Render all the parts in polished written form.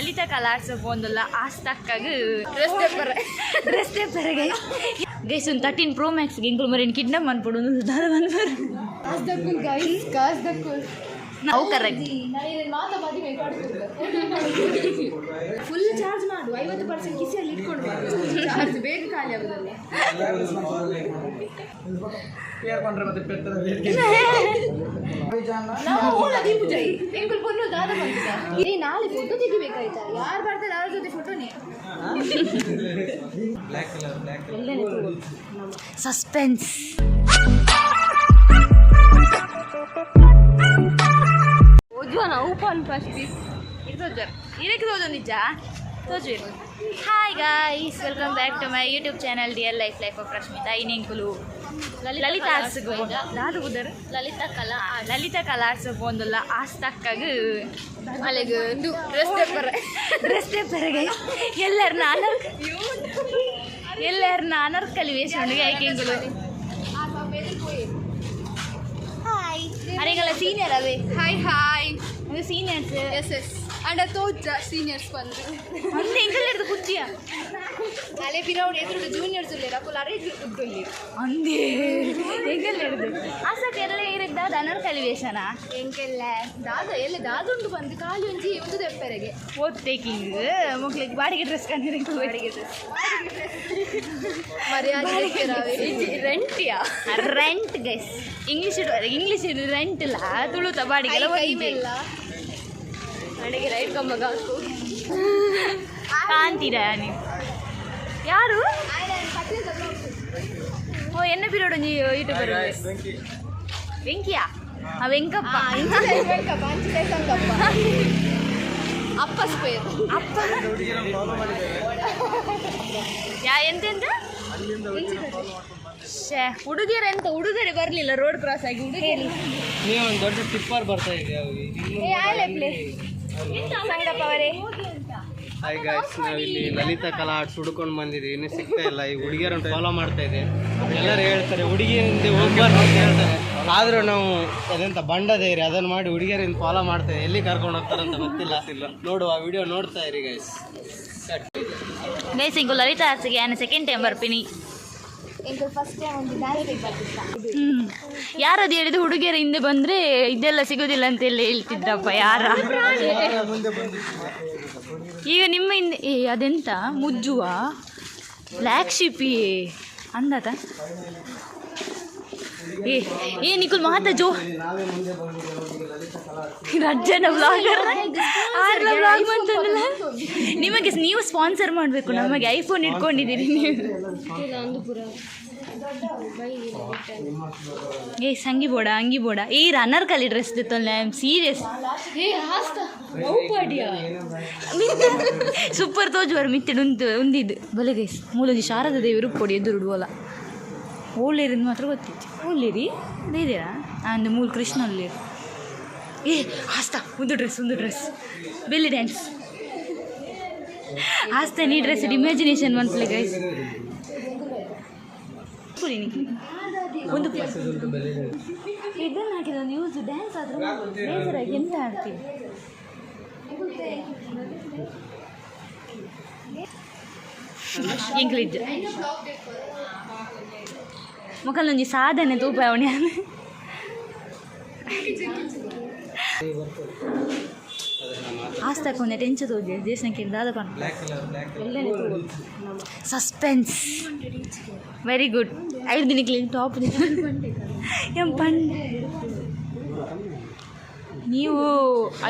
Lalitha colours ಪೋಂದುಲ್ಲ ಆಸ್ತಕ್ಕಾಗ dress ಟೇಪರ್ ಗೈಸ್ ಒಂದು 13 Pro Max ಇಂಕುಲು ಮರಿನ ಕಿಡ್ನಾಪ್ ಮಾಡ್ಬಿಡು ದಾರ ಬಂದ್ಬಾರು ನಾವು ಕರೆಕ್ಟ್ ಫುಲ್ ಚಾರ್ಜ್ ಮಾಡು 50% ಕಿಸಿಯಲ್ಲಿ ಇಟ್ಕೊಂಡು ಚಾರ್ಜ್ ಬೇಗ ಖಾಲಿ ಆಗೋದಲ್ಲ ನಾಳೆ ಫೋಟೋ ತೆಗಿಬೇಕಾಯ್ತಾ ಯಾರು ಬರ್ತಾರೆ ಅವ್ರ ಜೊತೆ ಫೋಟೋನೇ ಸಸ್ಪೆನ್ಸ್ ಓಪನ್ ಫಸ್ಟ್ ಇದಕ್ಕೆ ನಿಜ ತೋಜು hi guys welcome back to my YouTube channel dear life of Rashmita ಇನ್ನೆಂಕುಲು ಲಲಿತಾ ಲಲಿತಾ ಕಲರ್ಸ್ ಪೋಂದುಲ್ಲ ಆಸ್ತಕ್ಕಾಗ ಅಲ್ಲಿಗೆ ಡ್ರೆಸ್ ಟೇಪರ್ ಎಲ್ಲರನ್ನ ಅನರ್ಕಲಿ ವೇಷಣಿಗೆ ಐಕೆಂಗುಲು ಹಾಯ್ ಅರೆಗಳ ಸೀನಿಯರ್ ಅವೇ ಹಾಯ್ ಸೀನಿಯರ್ಸ್ ಎಸ್ ಅಂಡ ತೋಜ ಸೀನಿಯರ್ಸ್ ಬಂದು ಅಂದೆ ಎಂಕಲ್ಲೆರ್ದು ಕುಚ್ಚಿಯ ಅಲೆ ಪಿರೌಡ್ ಎದುರು ಜೂನಿಯರ್ಸ್ ಉಳ್ಳೇರ ಅಪ್ಪು ಅರೆ ಉಡ್ಡೊಲ್ಲಿ ಅಂದೆ ಎಂಕಲ್ಲೆರ್ದು ಆಸಕ್ಕೆ ಎಲ್ಲ ಇರದ್ದಾದ ಅನರ್ಕಲಿ ವೇಷನ ಎಂಕೆಲ್ಲ ದಾದುಂಡು ಬಂದು ಕಾಲಿ ಒಂಜಿ ಒಂದು ದೆಪ್ಪರೆಗೆ ಓದ್ ಟೇಕಿಂಗ್ ಮಕ್ಳಿಗೆ ಬಾಡಿಗೆ ಡ್ರೆಸ್ ಕಂಡಿರಂಕು ಬಾಡಿಗೆ ಡ್ರೆಸ್ ಮರ್ಯಾದೆ ರೆಂಟ್ ಗೈಸ್ ಇಂಗ್ಲಿಷ್ ರೆಂಟ್ ಇಲ್ಲ ತುಳುತ ಬಾಡಿಗೆ ಇಲ್ಲ ಅಡಿಗೆ ರೈಟ್ ಕಂಬ ಕಾಂತೀರಾ ನೀವು ಯಾರು ಓ ಎನ್ನ ಪೀರಿಯಡ್ ಒಂಜಿ ಯೂಟ್ಯೂಬರ್ ವೆಂಕಿಯಾ ವೆಂಕಪ್ಪ ಅಪ್ಪ ಸ್ಪೇರ್ ಅಪ್ಪ ಎಂತೆಂತ ಹುಡುಗಿಯರು ಎಂತ ಹುಡುಗರೇ ಬರಲಿಲ್ಲ ರೋಡ್ ಕ್ರಾಸ್ ಆಗಿ ಹುಡುಗಿಯರು ಒಂದು ದೊಡ್ಡ ಟಿಪ್ಪರ್ ಬರ್ತಾ ಇದೆ ಸಂಗಪ್ಪ ಅವರೇ ಹಾಯ್ ಗಾಯ್ಸ್ ನಾವಿಲ್ಲಿ ಲಲಿತಾ ಕಲಾ ಆರ್ಟ್ಸ್ ಹುಡ್ಕೊಂಡು ಬಂದಿದ್ದೀವಿ ಇನ್ನೂ ಸಿಗ್ತಾ ಇಲ್ಲ ಈ ಹುಡುಗಿಯರನ್ನು ಫಾಲೋ ಮಾಡ್ತಾ ಇದೆ ಎಲ್ಲರೂ ಹೇಳ್ತಾರೆ ಹುಡುಗಿಯರಿಂದ ಹೋಗ್ಬಾರ್ದು ಅಂತ ಹೇಳ್ತಾರೆ ಆದರೂ ನಾವು ಅದೆಂತ ಬಂಡದೇರಿ ಅದನ್ನು ಮಾಡಿ ಹುಡುಗಿಯರಿಂದ ಫಾಲೋ ಮಾಡ್ತಾ ಇದೆ ಎಲ್ಲಿ ಕರ್ಕೊಂಡು ಹೋಗ್ತಾರಂತ ಗೊತ್ತಿಲ್ಲ ನೋಡುವ ಆ ವಿಡಿಯೋ ನೋಡ್ತಾ ಇರಿ ಗೈಸ್ ಇಂಕು ಲಲಿತಾ ಆರ್ಟ್ಸ್ಗೆ ನಾನು ಸೆಕೆಂಡ್ ಟೈಮ್ ಬರ್ತೀನಿ ಫಸ್ಟ್ ಟೈಮ್ ಒಂದು ಡ್ಯಾನ್ಸ್ ಬರ್ತಿದ್ದ ಯಾರದು ಹೇಳಿದ್ದು ಹುಡುಗಿಯರ ಹಿಂದೆ ಬಂದರೆ ಇದೆಲ್ಲ ಸಿಗೋದಿಲ್ಲ ಅಂತೆಲ್ಲ ಹೇಳ್ತಿದ್ರಪ್ಪ ಯಾರ ಈಗ ನಿಮ್ಮ ಹಿಂದೆ ಅದೆಂತ ಮುಜ್ಜುವ ಬ್ಲ್ಯಾಕ್ ಶಿಪಿ ಅಂದಾತ ನಿಖುಲ್ ಮಾತ ಜೋ ರಜ್ಜನ ಬ್ಲಾಗರ್ ಬ್ಲಾಗ್ ಬಂತಂದಲ್ಲ ನಿಮಗೆ ನೀವು ಸ್ಪಾನ್ಸರ್ ಮಾಡಬೇಕು ನಮಗೆ ಐಫೋನ್ ಇಟ್ಕೊಂಡಿದ್ದೀರಿ ನೀವು ಅಂಗಿ ಬೋಡ ರನ್ನರ್ ಕಲಿ ಡ್ರೆಸ್ ದಿತ್ತಲ್ಲ ಐ ಆಮ್ ಸೀರಿಯಸ್ ಸೂಪರ್ ತೋಜುವರು ಮಿತ್ತಿಡು ಉಂದಿದ್ದು ಬಲೆ ಗೈಸ್ ಮೂಲಜಿ ಶಾರದಾ ದೇವಿ ರೂಪೊಡಿ ಎದುರುಡುವಲ್ಲ ಓಳ್ಳೇರಿಂದ ಮಾತ್ರ ಗೊತ್ತಿತ್ತು ಓಳ್ಳೇರಿ ಇದ್ದೀರಾ ಅಂದು ಮೂಲ ಕೃಷ್ಣ ಅಲ್ಲೇರಿ ಆಸ್ತಾ ಒಂದು ಡ್ರೆಸ್ ಬೆಲ್ಲಿ ಡ್ಯಾನ್ಸ್ ಆಸ್ತಾ ನೀ ಡ್ರೆಸ್ ಇಮ್ಯಾಜಿನೇಷನ್ ಮಂತ್ಲಿ ಗೈಸ್ ಒಂದು ಇದನ್ನು ಹಾಕಿದ ಒಂದು ಯೂಸ್ ಡ್ಯಾನ್ಸ್ ಆದರೂ ಬೇಜಾರಾಗಿ ಎಂತ ಆಡ್ತೀವಿ ಇಂಗ್ಲಿಷ್ ಮುಖಲ್ಲೊಂಜಿ ಸಾಧನೆ ತೂಪ ಅವಣಿ ಆಸ್ತಾಕೊಂಡೆ ಟೆನ್ಷನ್ ತೋಜಿ ದೇಶಕ್ಕೆ ದಾದ ಸಸ್ಪೆನ್ಸ್ ವೆರಿ ಗುಡ್ 5 ದಿನಕ್ಕೆ ಟಾಪ್ ಎಂ ಪಂಡೆ ನೀವು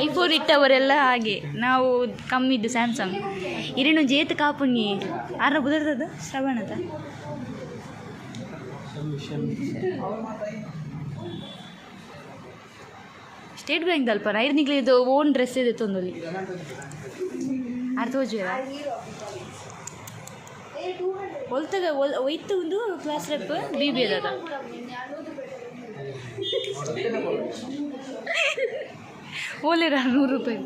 ಐಫೋನ್ ಇಟ್ಟವರೆಲ್ಲ ಹಾಗೆ ನಾವು ಕಮ್ಮಿದ್ದು ಸ್ಯಾಮ್ಸಂಗ್ ಇರೇನು ಜೇತು ಕಾಪುಣ್ಣಿ ಆರ ಬುದರ್ತದ ಶ್ರವಣದ ಸ್ಟೇಟ್ ಬ್ಯಾಂಕ್ ದಲ್ಪ 5 ನಿಕ್ಲಿದ್ದು ಓನ್ ಡ್ರೆಸ್ ಇದೆ ತೊಂದಲ್ಲಿ ಅರ್ಥ ಹೋಜುವ ಹೊಲ್ತಾಗ ಒಯ್ತು ಒಂದು ಕ್ಲಾಸ್ ರೆಪ್ ಬಿ ಬಿ ಅದ ಓಲಿರ 100 ರೂಪಾಯಿ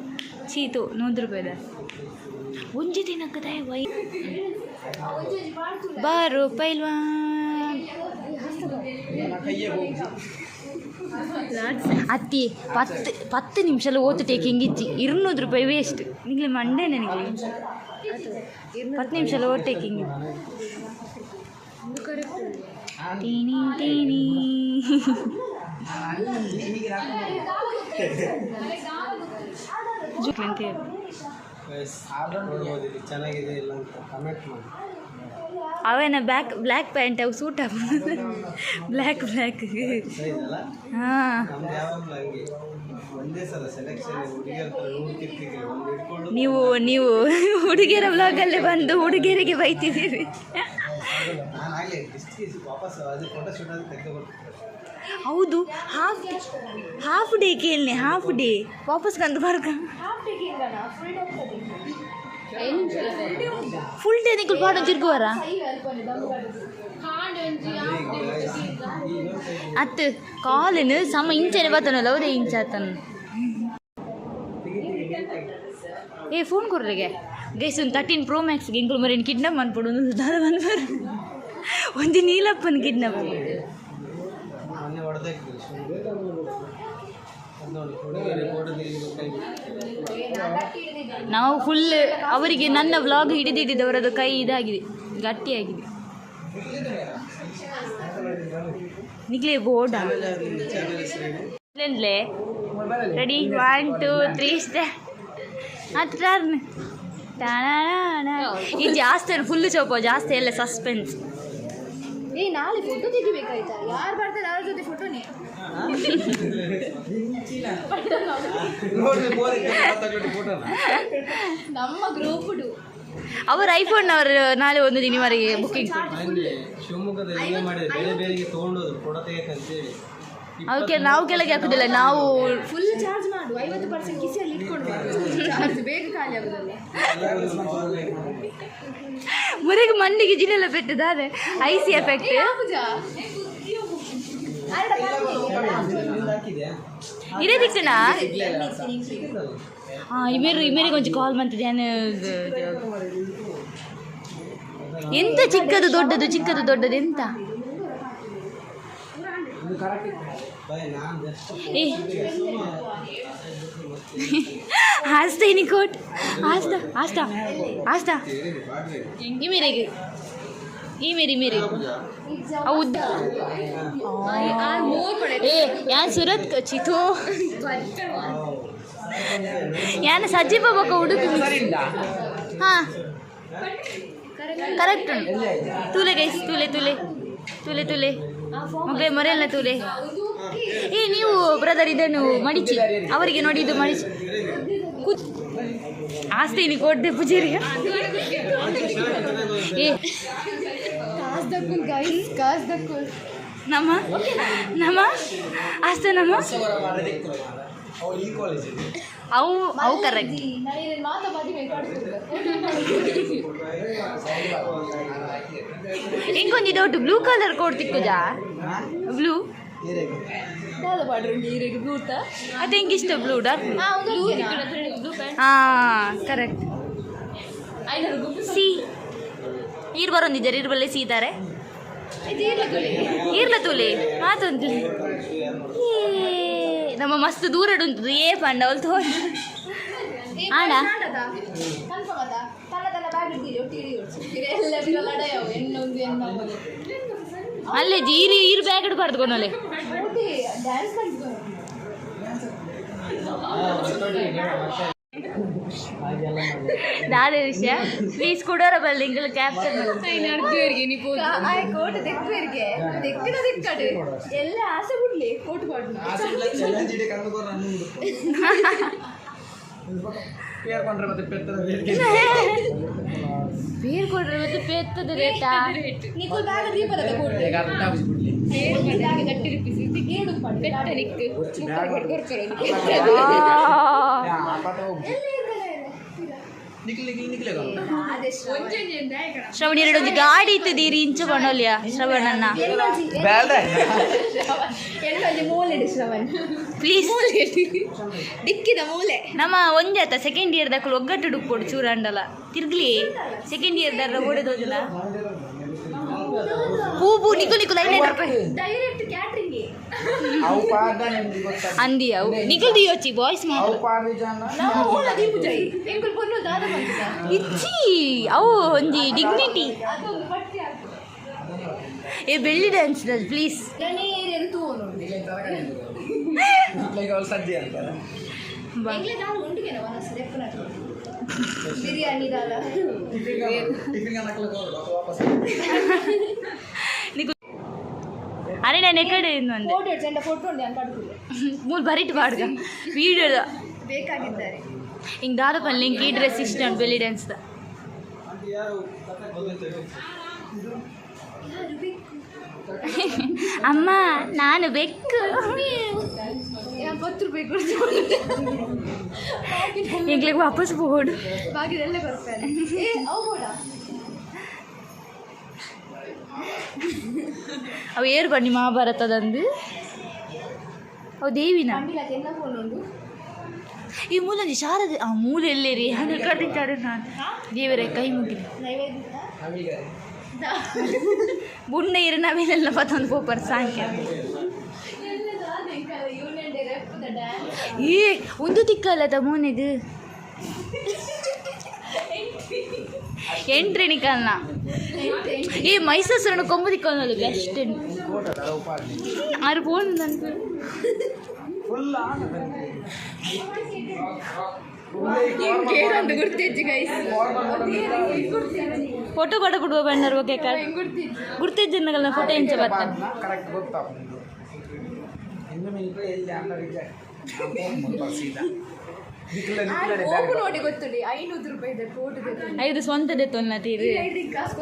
ಚೀತು 100 ರೂಪಾಯಿದ ಒಂಜಿ ದಿನಕ್ಕದ ವೈ ಬಾರು ಪೈಲ್ವಾ ಅತ್ತಿ 10 ನಿಮಿಷಲು ಓತು ಟೇಕಿಂಗ್ ಇಚ್ಚಿ 200 ರೂಪಾಯಿ ವೇಸ್ಟ್ ನಿಂಗೆ ಮಂಡೆ ನನಗೆ 10 ನಿಮಿಷಲು ಓಟ್ ಟೇಕಿಂಗ್ ಟೀನಿ ಟೀನಿ ಚೆನ್ನಾಗಿದೆ ಇಲ್ಲ ಅಂತ ಕಮೆಂಟ್ ಮಾಡಿ. ಅವೇನ ಬ್ಲ್ಯಾಕ್ ಪ್ಯಾಂಟ್ ಅವು ಸೂಟ್ ಆಗ್ಬೋದು ಬ್ಲ್ಯಾಕ್ ಹಾಂ ನೀವು ಹುಡುಗಿಯರ ವ್ಲಾಗಲ್ಲೇ ಬಂದು ಹುಡುಗಿಯರಿಗೆ ಬೈತಿದ್ದೀರಿ. ಹೌದು ಹಾಫ್ ಡೇ ಕೇಳನೆ ಹಾಫ್ ಡೇ ವಾಪಸ್ ಕಂದು ಬರ್ಕ ಫುಲ್ ಡೇ ನಿಕ್ಕಲು ಪಾಡು ತಿರ್ಗುವರ ಅತ್ತು ಕಾಲಿನ ಸಮ ಇಂಚನೆ ಬರ್ತಾನಲ್ಲ ಅವದೇ ಇಂಚ ಆತನ ಏ ಫೋನ್ ಕೊರ್ರಿಗೆ ಗೈಸ್ ಒಂದು 13 Pro Maxಗೆ ಇಂಕಲು ಮರೇನು ಕಿಡ್ನಾಪ್ ಮಾಡ್ಬಿಡು ಒಂದು ನೀಲಪ್ಪನ ಕಿಡ್ನಾಪ್ ನಾವು ಫುಲ್ ಅವರಿಗೆ ನನ್ನ ವ್ಲಾಗ್ ಹಿಡಿದಿದ್ದವರದು ಕೈ ಇದಾಗಿದೆ ಗಟ್ಟಿಯಾಗಿದೆ. ನಿಕ್ಲೆ ಬೋರ್ಡ ರೆಡಿ 1 2 3 ಹತ್ರ ಈ ಜಾಸ್ತಿ ಫುಲ್ ಚೌಪ ಜಾಸ್ತಿ ಎಲ್ಲ ಸಸ್ಪೆನ್ಸ್. ನಾಳೆ ಫೋಟೋ ತೆಗಿಬೇಕಾಯ್ತಾ ಯಾರು ಬರ್ತಾರೆ ಅವ್ರ ಜೊತೆ ಫೋಟೋನೇ ನಮ್ಮ ಗ್ರೂಪ್ ಅವರು ಐಫೋನ್ ಅವರು ನಾಳೆ ಒಂದು ದಿನವರೆಗೆ ಬುಕ್ಕಿಂಗ್ ಅವಕ್ಕೆ ನಾವು ಕೆಳಗೆ ಹಾಕುದಿಲ್ಲ ನಾವು ಫುಲ್ ಚಾರ್ಜ್ ಮಾಡು 50% ಕಿಸೆಯಲ್ಲಿ ಇಟ್ಕೊಂಡು ಚಾರ್ಜ್ ಬೇಗ ಖಾಲಿ ಆಗುದಲ್ಲ ಮುರೆಗೆ ಮಂಡಿಗೆ ಜಿಲೆಲ್ಲ ಪೆಟ್ಟದಾರೆ ಐಸಿ ಎಫೆಕ್ಟ್ ಇದೇ ದಿಕ್ಕನಾ ಹಾಂ ಇಮೇರಿಗೆ ಕೊಂಚ ಕಾಲ್ ಮಾಡ್ತಿದ್ದೆ ಎಂತ ಚಿಕ್ಕದು ದೊಡ್ಡದು ಎಂತ ಆಸ್ತಾ ಕೋಟ್ ಆಸ್ತಾ ಈ ಮೇರೆ ಹೌದ ಯಾನ್ ಸುರತ್ ಚಿಥೋ ಯಾನ್ ಸಜ್ಜಿ ಬಾಬಕ್ಕ ಉಡುಪಿ ಹಾಂ ಕರೆಕ್ಟ್ ತೂಲೆ ಗೈಸ್ ತೂಲೆ ಮಗಳೇ ಮರೆಯಲ್ಲ ತೂಲೆ ಏ ನೀವು ಬ್ರದರ್ ಇದನ್ನು ಮಡಿಚಿ ಅವರಿಗೆ ನೋಡಿ ಇದು ಮಡಿಚಿ ಆಸ್ತೀನಿ ಕೊಡ್ದೆ ಪೂಜಾರಿ ಏ ನಮ್ಮ ಆಸ್ತೆ ನಮ್ಮ ಅವು ಕರೆಕ್ಟ್ ಇಂಕೊಂದು ಡೌಟ್ ಬ್ಲೂ ಕಲರ್ ಕೊಡ್ತಿಕ್ಕುಜಾ ಬ್ಲೂ ಅದು ಹೆಂಗೆ ಇಷ್ಟ ಬ್ಲೂ ಡಾರ್ಕ್ ಹಾಂ ಕರೆಕ್ಟ್ ಸಿ ಈರು ಬರೊಂದಿದ್ದಾರೆ ಇರು ಬಲ್ಲೆ ಸೀತಾರೆ ಈರ್ಲ ತೂಲೆ ಮಾತೊಂದು ನಮ್ಮ ಮಸ್ತ್ ದೂರ ಉಂಟು ಏ ಪಂಡ ಅವಳು ತೋ ಆಡ ಅಲ್ಲೇ ಈರು ಬ್ಯಾಗ್ ಇಡಬಾರ್ದು ಕೊನಲೆ ದಾದ ವಿಷಯ ಪ್ಲೀಸ್ ಕೊಡೋರ ಬಲ್ಲ ಇಂಗ್ಲ ಕ್ಯಾಪ್ಚರ್ ಕೋಟ್ ದಿಕ್ಕಡು ಎಲ್ಲ ಆಸೆ ಬಿಡ್ಲಿ ಕೋಟ್ ಪಾಡು ಬೇರ್ ಕೊಡ್ರೆ ಮತ್ತೆ ಪೆತ್ತದ ರೇಟಾ ನಿಕ್ಕುಲ್ ಬ್ಯಾಗ್ ದೀಪದ ಕೊಡ್ಲಿ ಬ್ಯಾಗ್ ಗಟ್ಟಿ ರಿಪಿಸಿ ಕೇಳು ಪಡ್ಡು ಬೆಟ್ಟ ಶ್ರವಣ ಎರಡೊಂದು ಗಾಡಿ ಇತ್ತದೀರಿ ಇಂಚು ಬಣ್ಣಲ್ಯ ಶ್ರವಣನ್ನ ಪ್ಲೀಸ್ ದಿಕ್ಕಿದ ಮೂಲೆ ನಮ್ಮ ಒಂಜಾತ ಸೆಕೆಂಡ್ ಇಯರ್ ದಾಖಲು ಒಗ್ಗಟ್ಟು ಡುಕ್ಕೊಡು ಚೂರಂಡಲ ತಿರ್ಗ್ಲಿ ಸೆಕೆಂಡ್ ಇಯರ್ ದಾರ ಓಡೋದಿಲ್ಲ ಪೂ ನಿಕ್ಕು ಲೈನ್ ಡೈರೆಕ್ಟ್ ಕ್ಯಾಟ್ರಿಂಗ್ ಅಂದಿ ಅವು ನಿಖಲ್ ದಿಯೋಚಿ ಬಾಯ್ಸ್ ಇಚ್ಚಿ ಅವು ಒಂಜಿ ಡಿಗ್ನಿಟಿ ಏ ಬೆಳ್ಳಿ ಡ್ಯಾನ್ಸ್ ಪ್ಲೀಸ್ ಬಿರಿಯಾನಿ ಅರೆ ನಾನು ಎಕಡೆ ಮೂರು ಬರೀಟ್ ಪಾಡ್ಗ ವೀಡಿಯೋದ ಬೇಕಾಗಿದ್ದಾರೆ ಹಿಂಗೆ ದಾದಪಲ್ಲಿ ಹಿಂಗೆ ಈ ಡ್ರೆಸ್ ಇಷ್ಟ ಉಂಟು ಬೆಳ್ಳಿ ಡ್ಯಾನ್ಸ್ದ ಅಮ್ಮ ನಾನು ಬೆಕ್ಕು 10 ರೂಪಾಯಿ ಈಗಲೇ ವಾಪಸ್ ಬೋರ್ಡ್ ಬಾಗಿದೆಲ್ಲ ಬರ್ತಾರೆ ಅವು ಏರು ಬನ್ನಿ ಮಹಾಭಾರತದಂದು ಅವು ದೇವಿನ ಈ ಮೂಲಂಜಿ ಶಾರದೆ ಆ ಮೂಲ ಎಲ್ಲೇ ರೀ ಹಾಗೆ ಕಟ್ಟಿದ್ದಾರೆ ನಾನು ದೇವರೇ ಕೈ ಮುಗಿದ ಬುಣ್ಣ ಇರು ನಾವೇನೆಲ್ಲ ಪತ್ತೊಂದು ಪೋಪರ್ ಸಾಂಖ್ಯ ಏ ಒಂದು ತಿಕ್ಕಲ್ಲ ತಮ್ಮನಿದು ಎಂಟ್ರಿ ನಿಕಲ್ನ ಈ ಮೈಸೂರನ್ನು ಕೊಂಬು ತಿಕ್ಕೊಂದು ಬೆಸ್ಟ್ ಆರು ಫೋನ್ ನನಗೆ ಫೋಟೋ ಕೂಡ ಕೊಡುವ ಬಣ್ಣರು ಓಕೆ ಗುರ್ತಿದ್ದನ್ನ ಫೋಟೋ ಎಂಚ ಬರ್ತಾನೆ ನೋಡಿ ಗೊತ್ತುಂಡಿ 500 ರೂಪಾಯಿ ಇದೆ ಫೋಟೋ 5 ಸ್ವಂತದೇ ತೊನ್ನ ತೀರಿ 5 ಕಾಸು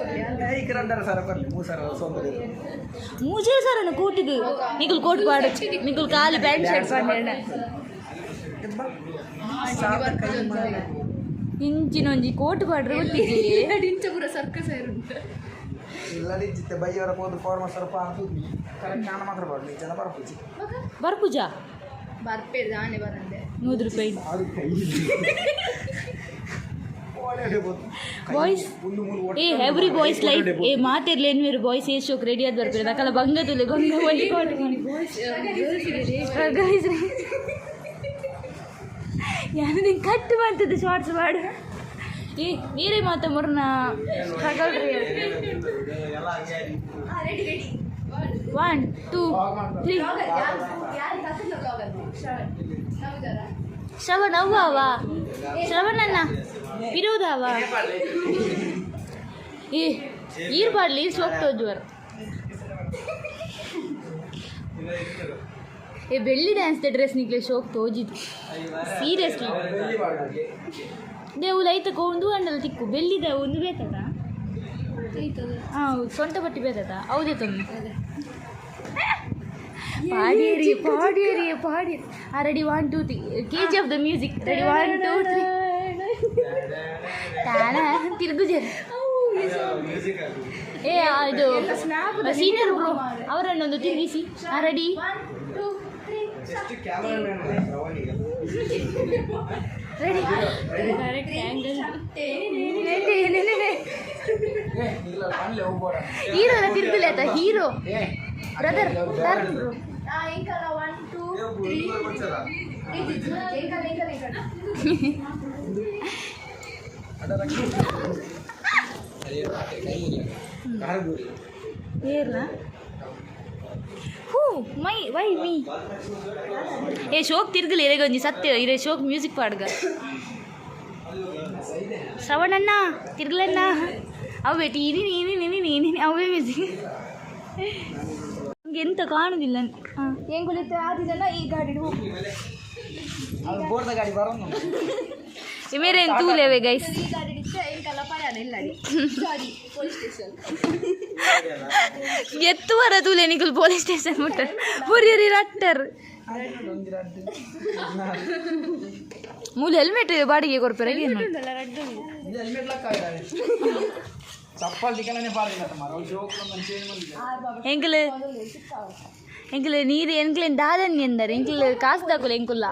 ಕೊಡ್ಲಿ ಮೂಜೆ ಸರನ್ನು ಕೂಟಿದು ನಿಗುಲ್ ಕೋಟ್ ಪಾಡು ನಿಗುಲ್ ಕಾಲು ಪ್ಯಾಂಟ್ ಶರ್ಟ್ ಪಾಂಡ ಇಂಚಿನೊಂಜಿ ಕೋಟ್ ಪಾಡ್ರೆ ಗೊತ್ತಿದ್ದೆ ಇಂಚ ಪೂರ ಸರ್ಕಸ್ ಉಂಟು ಬರ್ಪುಜ ಬರ್ಪೆ ಜಾನೆ ಬರಂದೆ 100 ರೂಪಾಯಿ ಬಾಯ್ಸ್ ಏ ಎವ್ರಿ ಬಾಯ್ಸ್ ಲೈಫ್ ಏ ಮಾತಿರ್ಲಿ ಏನು ಬಾಯ್ಸ್ ಏ ಶೋಕ್ ರೆಡಿ ಆದ್ ಬರ್ತಾರೆ ನಕಲ ಬಂಗದುಲೆ ಗಂಗ ಒಲಿ ಕೋಟ್ ಗೈಸ್ ಯಾರು ನಿಂಗೆ ಕಟ್ ಮಾಡ್ತದೆ ಶಾರ್ಟ್ಸ್ ಮಾಡು ಏ ನೀರೇ ಮಾತ ಮುರ್ನ ತಗೊಳ್ರಿ 1 2 3 ಶ್ರವಣ ಅವ್ವ ಶ್ರವಣಣ್ಣ ವಿರೋಧವ ಏ ಈರ್ಬಾಡ್ಲಿ ಸೋಗ್ತೋಜ್ವರ ಏ ಬೆಳ್ಳಿ ಡ್ಯಾನ್ಸ್ ಡ್ರೆಸ್ ನಿಕ್ಲೆ ಶೋಕ್ ತೋಜಿದ್ದು ಸೀರಿಯಸ್ಲಿ ದೇವು ಲೈತಕ್ಕೆ ಒಂದು ಅಂಡಲ್ಲ ತಿಕ್ಕು ಬೆಳ್ಳಿದ ಒಂದು ಬೇಕದ ಹೌದು ಸೊಂಟ ಪಟ್ಟಿ ಬೇಕದ ಹೌದೇ ತೊಂದು ಪಾಡಿಯರಿ ಪಾಡಿಯರಿ ಪಾಡಿ ready 1 2 3 KG of the music ready 1 2 3 ತಾನ ತಿರುಗುಜೆ ಏ ಇದು ಸೀನಿಯರ್ ಬ್ರೋ ಅವರನ್ನೊಂದು ತಿರುಗಿಸಿ ready 1 2 3 ready correct angle hero ತಿರುಗಲಿ ಆಯ್ತಾ ಹೀರೋ ಬ್ರದರ್ ಬ್ರೋ ಇಂಕಲ 1 2 3 ಏರ್ನ ಹೂ ಮೈ ವೈ ಮೀ ಏ ಶೋಕ್ ತಿರ್ಗಲಿ ಇರೆಗೊಂಜಿ ಸತ್ಯ ಇರೆ ಶೋಕ್ ಮ್ಯೂಸಿಕ್ ಪಾಡ್ಗ ಶ್ರವಣಣ್ಣ ತಿರ್ಗಲಣ್ಣ ಅವೇ ಟೀನಿ ನೀನಿ ನೀನಿ ನೀನಿ ಅವೇ ಮ್ಯೂಸಿಕ್ ಎಂತ ಕಾಣುದಿಲ್ಲ ಏನ್ ಕುಳಿತು ಆದಿದಲ್ಲ ಈ ಗಾಡಿ ಹೋಗಿ ಮೇರೆ ತೂಲೇವೆ ಗೈಸ್ ಈ ಗಾಡಿ ಏನ್ಕಲ್ಲ ಪರ್ಯಾದ ಇಲ್ಲ ಗಾಡಿ ಪೊಲೀಸ್ ಸ್ಟೇಷನ್ ಎತ್ತುವರ ತೂಲೆ ನಿಕಲ್ ಪೊಲೀಸ್ ಸ್ಟೇಷನ್ ಮುಟ್ಟ ಹುರಿಯರಿ ರಟ್ಟರ್ ಮೂಲ ಹೆಲ್ಮೆಟ್ ಬಾಡಿಗೆ ಕೊಡ್ತಾರೆ ಏನು ಎಂಕಲ್ ಎಂಕಲ್ ನೀರು ಎಂಕಲೇನು ದಾದನ್ ಎಂದರೆ ಎಂಕಲ್ ಕಾಸು ದಾಕುಲ ಎಂಕುಲ್ಲ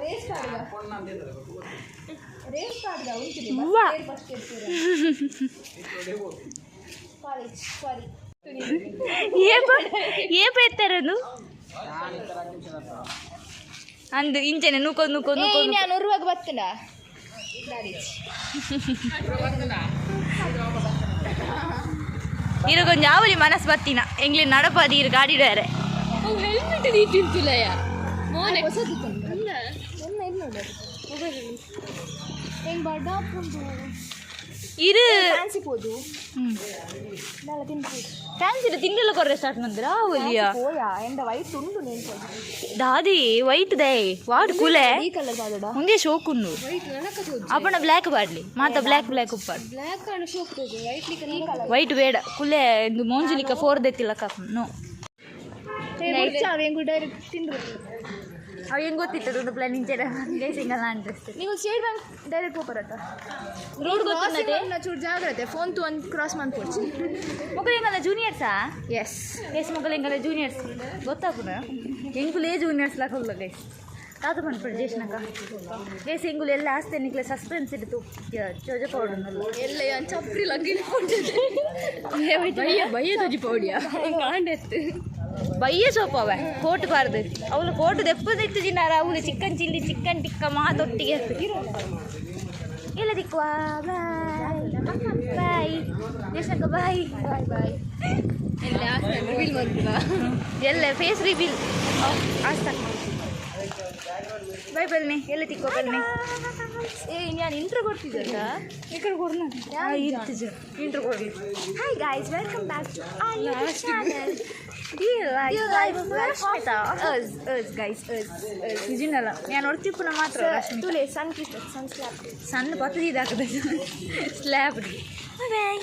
ಏಪ ಎತ್ತಾರದು ಅಂದು ಇಂಚೆನೆ ನೂಕೊಂಡು ನಾನು ಉರುವಾಗ ಬರ್ತೇನ ಇರಗೊಂದು ಯಾವಲಿ ಮನಸ್ಸು ಬರ್ತೀನ ಎಂಗ್ಲಿ ನಡಪಾದಿ ಇರು ಗಾಡಿ ಡಾರೆ ಹೆಲ್ಮೆಟ್ ನೀತಿಂತಿಲ್ಲಯ್ಯ ಇರು ಸಿಗ್ಬೋದು ಫ್ಯಾನ್ಸಿ ತಿಂಡಿಲ್ಲ ಕೊರ್ರೆ ಸ್ಟಾರ್ಟ್ ಮಂದಿರ ಒಲಿಯಾ పోయా ఎండ వైట్ ఉండు నేను దాది వైట్ దే వాడు కూలే ఈ కలర్ కాదడా ఉందే షోకున్ను వైట్ ನನಕ ತೋಜು ಅಪ್ಪನ ಬ್ಲ್ಯಾಕ್ ಬಾಡ್ಲಿ ಮಾತ ಬ್ಲ್ಯಾಕ್ ಉಪ್ಪಾಡು ಬ್ಲಾಕ್ ಅನ್ನು ಶೋಕ್ ತೋಜು ವೈಟ್ ಲಿಕ ಈ ಕಲರ್ ವೈಟ್ ಬೇಡ ಕುಲೆ ಇಂದು ಮೋಂಜಿಲಿಕ ಫೋರ್ ದೆತ್ತಿಲ್ಲ ಕಾಕು ನೋ ಅವೇಂಗು ಡೈರೆಕ್ಟ್ ತಿಂದ್ರು ಅವು ಹೆಂಗೆ ಗೊತ್ತಿತ್ತು ಒಂದು ಪ್ಲಾನ್ ಇಂಚೆ ಸಿಂಗಲ್ ಇಂಟ್ರೆಸ್ಟ್ ನೀವು ಸ್ಟೇಟ್ ಬ್ಯಾಂಕ್ ಡೈರೆಕ್ಟ್ ಹೋಗ್ಬರತ್ತ ರೋಡ್ ಗೊತ್ತಿಲ್ಲ ಚೂರು ಜಾಗ್ರತೆ ಫೋನ್ ತು ಒಂದು ಕ್ರಾಸ್ ಮಾಡ್ಕೊಡ್ಸಿ ಮಕ್ಕಳು ಹೆಂಗಲ್ಲ ಜೂನಿಯರ್ಸಾ ಎಸ್ ಎಸ್ ಮಕ್ಕಳು ಹೆಂಗಲ್ಲ ಜೂನಿಯರ್ಸ್ ಗೊತ್ತಾಗುನ ಹೆಂಗುಲೇ ಜೂನಿಯರ್ಸ್ ಲಾಕ್ ಹೋಗ್ಲ ಗೈಸ್ ತಾತ ಮಾಡ್ಬಿಡು ಜೇಷ್ನಕ ಗೈಸ್ ಹೆಂಗುಲು ಎಲ್ಲ ಆಸ್ತೆ ನಿಕ್ಲೆ ಸಸ್ಪೆನ್ಸ್ ಇಡ್ತು ಚೋಜ ಪೌಡರ್ನಲ್ಲ ಎಲ್ಲ ಚಪ್ರಿ ಲಗ್ಗಿ ಭಯ ತೋಜಿ ಪೌಡಿಯಾ ಕಾಂಡೆತ್ತು ಬಯ್ಯ ಸೋಪು ಅವ ಕೋಟ್ ಬಾರ್ದು ಅವಳು ಕೋಟ್ ದೆಪ್ಪದಿತ್ತು ದಿನಾರ ಅವಳು ಚಿಕನ್ ಚಿಲ್ಲಿ ಚಿಕನ್ ಟಿಕ್ಕ ಮಾತೊಟ್ಟಿಗೆ ಎಲ್ಲ ದಿಕ್ಕುವ ಬಾಯ್ ದೇಶಕ್ಕ ಬಾಯ್ ಬಾಯ್ ಬಾಯ್ ಎಲ್ಲ ರಿವೀಲ್ ಮಾಡ್ತೀರಾ ಎಲ್ಲ ಫೇಸ್ ರಿವೀಲ್ ಆಸ್ತಾ ಬಾಯ್ ಬಲ್ಮೆ ಎಲ್ಲ ತಿಕ್ಕೋ ಬಲ್ಮೆ ಏ ನಾನು ಇಂಟ್ರೋ ಕೊಡ್ತಿದ್ದ ಈ ಕಡೆ ಕೊಡ್ನ ಇರ್ತಿದ್ದೆ ಇಂಟ್ರ್ ಕೊಡ್ಲಿ hi guys welcome back to our YouTube channel. Do you like Rashmita? Us guys, us. ನಿಜನಲ್ಲ ನಾನು ಹೊಡ್ತಿಪ್ಪನ ಮಾತ್ರ ತುಲೆ ಸನ್ ಕಿಸ್ ಸನ್ ಸ್ಲ್ಯಾಪ್ ಸಣ್ಣ ಪತ್ತು ಇದಾಕದ ಸ್ಲ್ಯಾಬ್ ಬಾಯ್